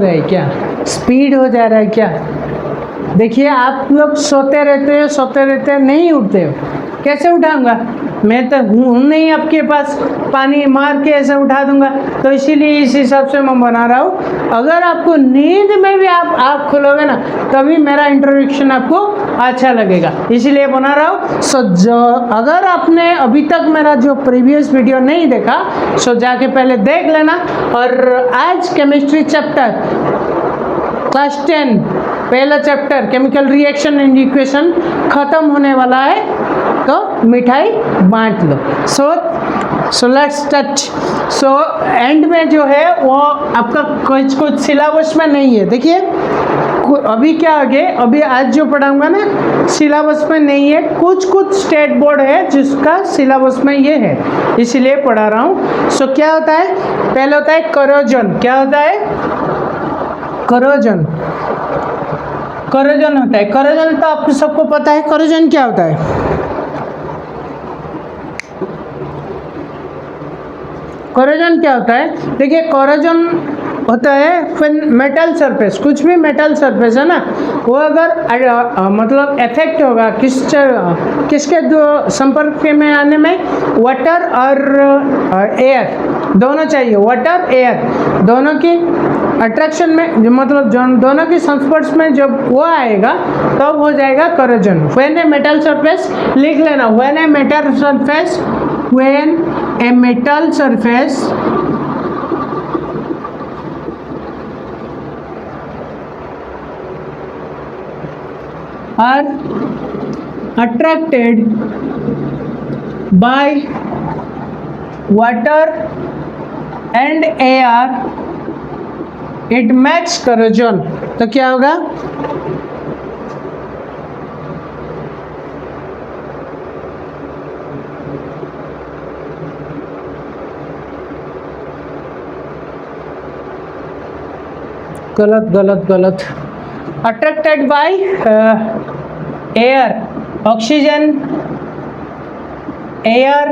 रहा है क्या, स्पीड हो जा रहा है क्या? देखिए आप लोग सोते रहते हो, नहीं उठते हो। कैसे उठाऊंगा? मैं तो हूँ नहीं आपके पास, पानी मार के ऐसे उठा दूंगा। तो इसीलिए इस हिसाब से मैं बना रहा हूँ। अगर आपको नींद में भी आप आँख खोलोगे ना, तभी मेरा इंट्रोडक्शन आपको अच्छा लगेगा, इसीलिए बना रहा हूँ। सो जो अगर आपने अभी तक मेरा जो प्रीवियस वीडियो नहीं देखा, सो जाके पहले देख लेना। और आज केमिस्ट्री चैप्टर क्लास 10 पहला chapter chemical reaction and equation खत्म होने वाला है, तो मिठाई बांट लो। So let's start. So end में जो है वो आपका कुछ सिलेबस में नहीं है। देखिए अभी क्या आगे, अभी आज जो पढ़ाऊंगा ना सिलेबस में नहीं है, कुछ स्टेट बोर्ड है जिसका सिलेबस में ये है, इसलिए पढ़ा रहा हूँ। सो क्या होता है, पहले होता है करोजन। क्या होता है? करोजन। करोजन होता है, करोजन तो आपको सबको पता है। करोजन क्या होता है? करोजन क्या होता है? देखिए करोजन होता है फिर मेटल सरफेस, कुछ भी मेटल सरफेस है ना, वो अगर मतलब इफेक्ट होगा किसके दो संपर्क में आने में, वाटर और एयर दोनों चाहिए। वाटर एयर दोनों की अट्रैक्शन में, मतलब दोनों के संस्पर्श में जब वो आएगा तब हो जाएगा corrosion. When a metal surface, लिख लेना, when a metal surface, when a metal surface are attracted by water and air, it makes corrosion। तो क्या होगा? गलत। Attracted by air, oxygen, air,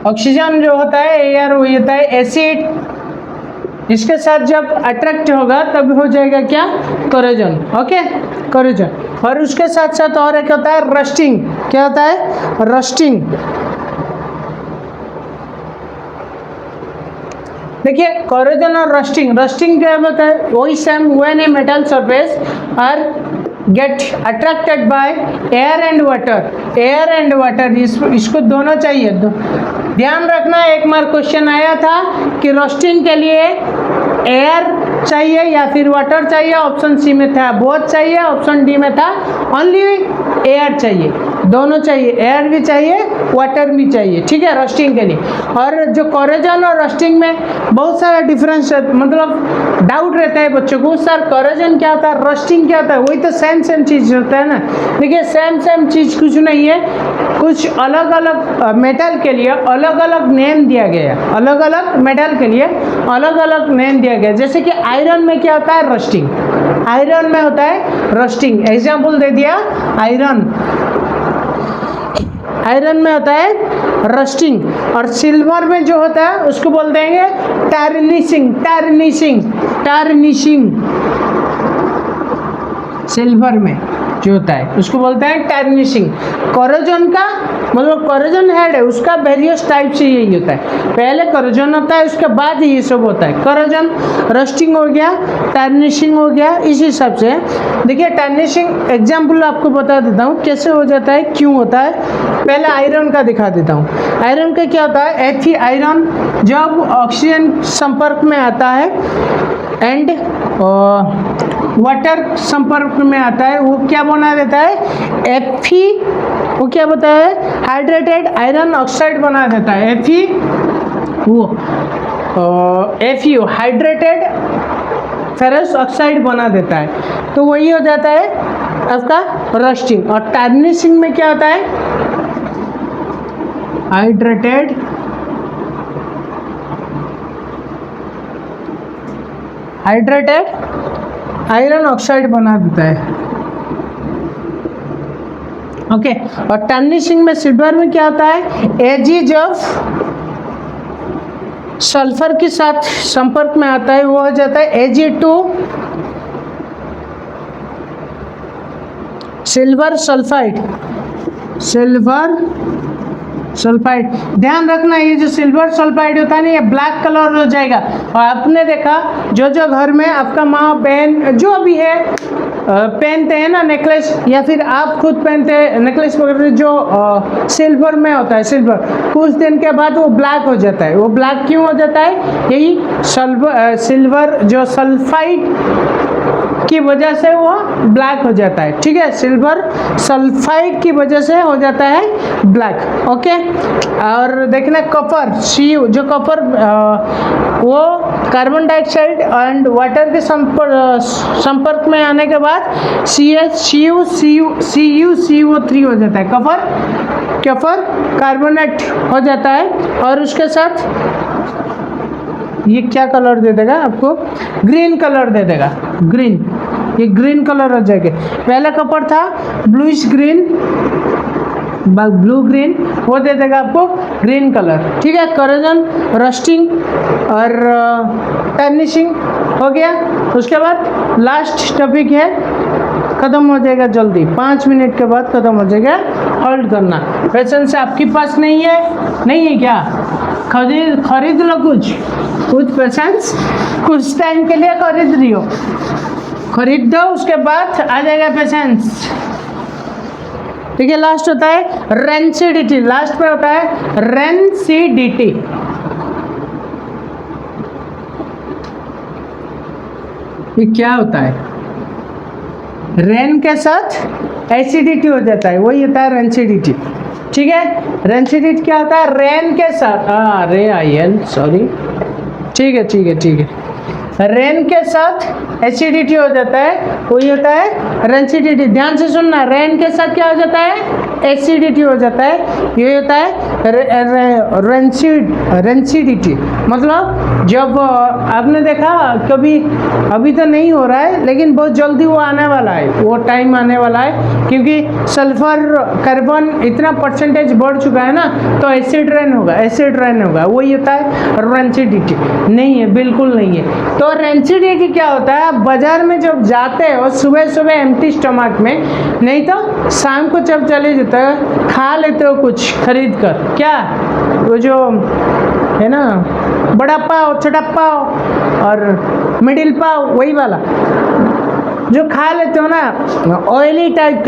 oxygen जो होता है, एयर वो होता है एसिड। इसके साथ जब अट्रैक्ट होगा तब हो जाएगा क्या? करोजन। Okay, corrosion. और उसके साथ साथ और एक होता है रस्टिंग। क्या होता है? रस्टिंग। देखिए करोजन और रस्टिंग, रस्टिंग क्या होता है? वही same, when a metal surface are get attracted by air and water. Air and water इसको दोनों चाहिए। ध्यान रखना, एक बार क्वेश्चन आया था कि रोस्टिंग के लिए एयर चाहिए या फिर वाटर चाहिए, ऑप्शन सी में था बोथ चाहिए, ऑप्शन डी में था ओनली एयर चाहिए। दोनों चाहिए, एयर भी चाहिए, वाटर भी चाहिए, ठीक है, रोस्टिंग के लिए। और जो करोजन और रोस्टिंग में बहुत सारा डिफरेंस, मतलब डाउट रहता है बच्चों को, सर करोजन क्या होता है, रोस्टिंग क्या होता है? वही तो सेम चीज़ होता है ना। देखिए सेम चीज़ कुछ नहीं है, कुछ अलग अलग मेटल के लिए अलग अलग नेम दिया गया, अलग अलग मेटल के लिए अलग अलग नेम दिया गया। जैसे कि आयरन में क्या होता है? रोस्टिंग। आयरन में होता है रोस्टिंग, एग्जाम्पल दे दिया आयरन। आयरन में होता है रस्टिंग। और सिल्वर में जो होता है उसको बोल देंगे टार्निशिंग। सिल्वर में जो होता है उसको बोलते हैं टार्निशिंग। करोजन का मतलब करोजन हेड है, उसका वेरियस टाइप से यही होता है। पहले करोजन होता है, उसके बाद ही ये सब होता है। करोजन, रस्टिंग हो गया, टार्निशिंग हो गया, इस हिसाब से। देखिए टार्निशिंग एग्जाम्पल आपको बता देता हूँ कैसे हो जाता है, क्यों होता है। पहले आयरन का दिखा देता हूँ। आयरन का क्या होता है? Fe आयरन जब ऑक्सीजन संपर्क में आता है एंड वाटर संपर्क में आता है, वो क्या बना देता है? Fe, वो क्या होता है? हाइड्रेटेड आयरन ऑक्साइड बना देता है। Fe वो FeO हाइड्रेटेड फेरस ऑक्साइड बना देता है। तो वही हो जाता है आपका रस्टिंग। और टार्निशिंग में क्या होता है? हाइड्रेटेड आयरन ऑक्साइड बना देता है। ओके। और टार्निशिंग में सिल्वर में क्या होता है? एजिज ऑफ सल्फर के साथ संपर्क में आता है वो हो जाता है Ag2 silver sulphide. Silver sulphide, ध्यान रखना ये जो सिल्वर सल्फाइड होता है ना ये ब्लैक कलर हो जाएगा। और आपने देखा जो जो घर में आपका माँ बहन जो भी है पहनते हैं ना नेकलेस, या फिर आप खुद पहनते हैं नेकलेस वगैरह जो सिल्वर में होता है, सिल्वर कुछ दिन के बाद वो ब्लैक हो जाता है। वो ब्लैक क्यों हो जाता है? यही सिल्वर जो सल्फाइड की वजह से वो ब्लैक हो जाता है। ठीक है, सिल्वर सल्फाइड की वजह से हो जाता है ब्लैक। ओके, और देखना कॉपर Cu, जो कॉपर वो कार्बन डाइऑक्साइड एंड वाटर के संपर्क में आने के बाद CuCO3 हो जाता है। कॉपर कार्बोनेट हो जाता है और उसके साथ ये क्या कलर दे देगा आपको? ग्रीन कलर दे देगा, ग्रीन, ये ग्रीन कलर हो जाएगा। पहला कॉपर था ब्लूइश ग्रीन, ब्लू ग्रीन, वो दे देगा आपको ग्रीन कलर। ठीक है, करोजन, रस्टिंग और टर्निशिंग हो गया। उसके बाद लास्ट टॉपिक है, ख़त्म हो जाएगा जल्दी, 5 मिनट के बाद ख़त्म हो जाएगा। होल्ड करना, पेशेंस आपके पास नहीं है क्या? खरीद लो कुछ पेशेंस, कुछ टाइम के लिए खरीद रही हो, खरीद दो, उसके बाद आ जाएगा पेशेंस। ठीक है, लास्ट होता है रेंसिडिटी, लास्ट पे होता है रेंसिडिटी। ये क्या होता है? रेन के साथ एसिडिटी हो जाता है, वही होता है रेंसिडिटी। ठीक है, रेंसिडिटी क्या होता है? रेन के साथ सॉरी, ठीक है, रेन के साथ एसिडिटी हो जाता है, वही होता है रेंसिडिटी। ध्यान से सुनना, रेन के साथ क्या हो जाता है? एसिडिटी हो जाता है, ये होता है रेंसिडिटी। मतलब जब आपने देखा कभी, अभी तो नहीं हो रहा है लेकिन बहुत जल्दी वो आने वाला है, वो टाइम आने वाला है, क्योंकि सल्फर कार्बन इतना परसेंटेज बढ़ चुका है ना, तो एसिड रेन होगा, वही होता है रेंसिडिटी। नहीं है, बिल्कुल नहीं है। तो रेंसिडिटी क्या होता है? आप बाजार में जब जाते हो सुबह एम्प्टी स्टमक में, नहीं तो शाम को जब चले जाते हो, खा लेते हो कुछ खरीद कर, क्या वो जो है ना बड़ा पाव, छोटा पाव और मिडिल पाव, वही वाला जो खा लेते हो ना, ऑयली टाइप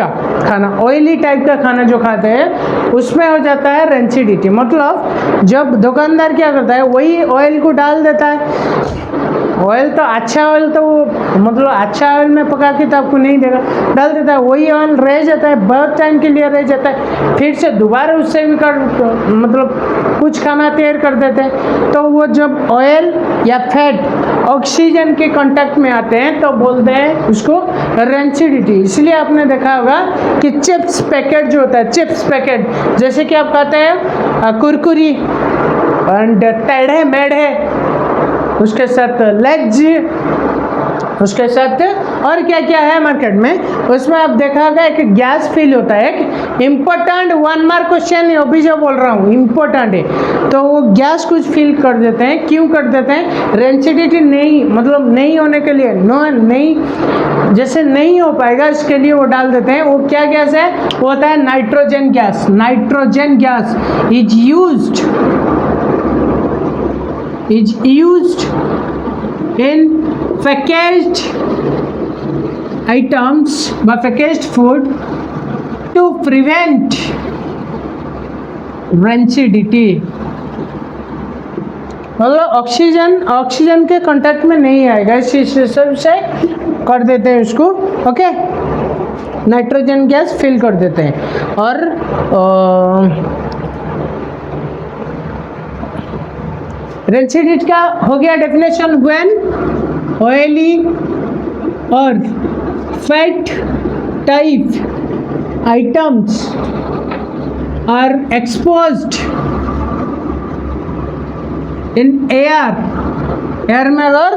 का खाना जो खाते हैं, उसमें हो जाता है रेंसिडिटी। मतलब जब दुकानदार क्या करता है, वही ऑयल को डाल देता है। ऑयल तो अच्छा ऑयल तो वो मतलब अच्छा ऑयल में पका के तो आपको नहीं देगा, डाल देता है, वही ऑयल रह जाता है, बहुत टाइम के लिए रह जाता है, फिर से दोबारा उससे भी मतलब कुछ खाना तैयार कर देते हैं। तो वो जब ऑयल या फैट ऑक्सीजन के कांटेक्ट में आते हैं तो बोलते हैं उसको रेंसिडिटी। इसलिए आपने देखा होगा कि चिप्स पैकेट जो होता है, चिप्स पैकेट जैसे कि आप कहते हैं कुरकुरी एंड टेढ़े मेढ़े, उसके साथ लेग्स, उसके साथ और क्या क्या है मार्केट में, उसमें आप देखा होगा एक गैस फील होता है। एक इम्पोर्टेंट 1 मार्क क्वेश्चन है, अभी जो बोल रहा हूँ इम्पोर्टेंट है। तो वो गैस कुछ फील कर देते हैं, क्यों कर देते हैं? रेंसिडिटी नहीं, मतलब नहीं होने के लिए, नहीं जैसे नहीं हो पाएगा इसके लिए वो डाल देते हैं। वो क्या गैस है? वो होता है nitrogen gas. Nitrogen gas is used in packaged items by packaged food to prevent rancidity। मतलब ऑक्सीजन के कांटेक्ट में नहीं आएगा, इस सिस्टम से कर देते हैं उसको। ओके, नाइट्रोजन गैस फिल कर देते हैं। और रेंसिडिटी का हो गया डेफिनेशन, व्हेन ऑयली और fat type items are exposed in air में अगर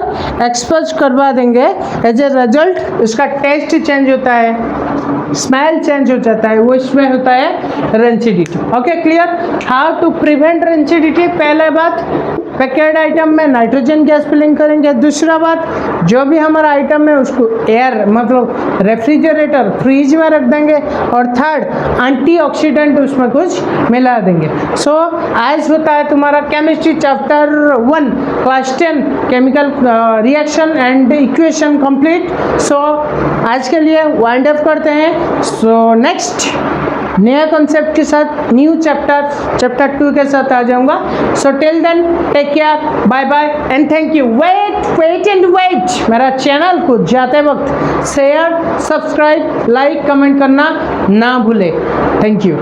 एक्सपोज करवा देंगे, एज ए रिजल्ट इसका टेस्ट चेंज होता है। स्मेल चेंज हो जाता है, वो इसमें होता है rancidity. Okay clear. How to prevent rancidity, पहले बात पैकेट आइटम में नाइट्रोजन गैस फिलिंग करेंगे। दूसरा बात, जो भी हमारा आइटम है उसको एयर मतलब रेफ्रिजरेटर फ्रीज में रख देंगे। और थर्ड, एंटीऑक्सीडेंट उसमें कुछ मिला देंगे। सो आज होता है तुम्हारा chemistry chapter 1 class 10 chemical reaction and equation complete. So आज के लिए वाइंड अप करते हैं। सो नेक्स्ट नया कॉन्सेप्ट के साथ न्यू चैप्टर 2 के साथ आ जाऊंगा। So till then take care, bye bye and thank you. Wait and wait, मेरा चैनल को जाते वक्त शेयर, सब्सक्राइब, लाइक, कमेंट करना ना भूले। Thank you.